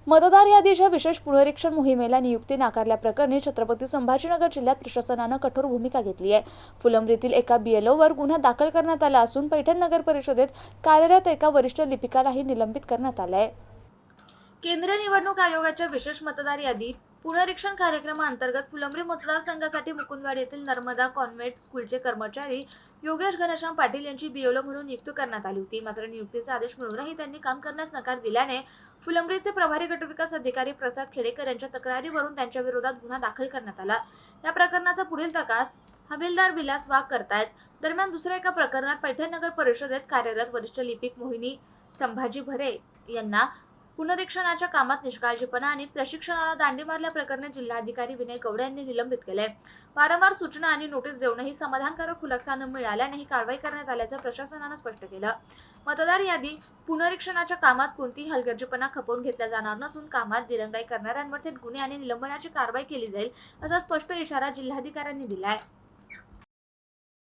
मतदार यादीच्या विशेष पुनरीक्षण मोहिमेला नियुक्ती नाकारल्याप्रकरणी छत्रपती संभाजीनगर जिल्ह्यात प्रशासनानं कठोर भूमिका घेतली आहे। फुलंब्रीतील एका बीएलओवर गुन्हा दाखल करण्यात आला असून पैठण नगर परिषदेत कार्यरत एका वरिष्ठ लिपिकालाही निलंबित करण्यात आलं आहे। केंद्रीय निवडणूक आयोगाच्या विशेष मतदार यादी पुनरीक्षण कार्यक्रमाअंतर्गत फुलंब्री मतदारसंघासाठी मुकुंदवाड येथील नर्मदा कॉन्व्हेंट स्कूलचे कर्मचारी योगेश घनश्याम पाटील यांची बीएलओ म्हणून नियुक्ती करण्यात आली होती। मात्र नियुक्तीचा आदेश मिळूनही त्यांनी काम करण्यास नकार दिल्याने फुलंब्रीचे प्रभारी गटविकास अधिकारी प्रसाद खेडेकर यांच्या तक्रारीवरून त्यांच्या विरोधात गुन्हा दाखल करण्यात आला। या प्रकरणाचा पुढील तपास हवालदार विलास वाघ करतायत। दरम्यान दुसऱ्या एका प्रकरणात पैठण नगर परिषदेत कार्यरत वरिष्ठ लिपिक मोहिनी संभाजी भरे यांना पुनरीक्षणाच्या कामात निष्काळजीपणा आणि प्रशिक्षणाला दांडी मारल्याप्रकरणी जिल्हाधिकारी विनय गौडे यांनी निलंबित केले। वारंवार सूचना आणि नोटीस देऊनही समाधानकारक खुलासा न मिळाल्याने ही कारवाई करण्यात आल्याचं प्रशासनानं स्पष्ट केलं। मतदार यादी पुनरीक्षणाच्या कामात कोणतीही हलगर्जीपणा खपवून घेतला जाणार नसून कामात दिरंगाई करणाऱ्यांवर थेट गुन्हे आणि निलंबनाची कारवाई केली जाईल असा स्पष्ट इशारा जिल्हाधिकाऱ्यांनी दिलाय।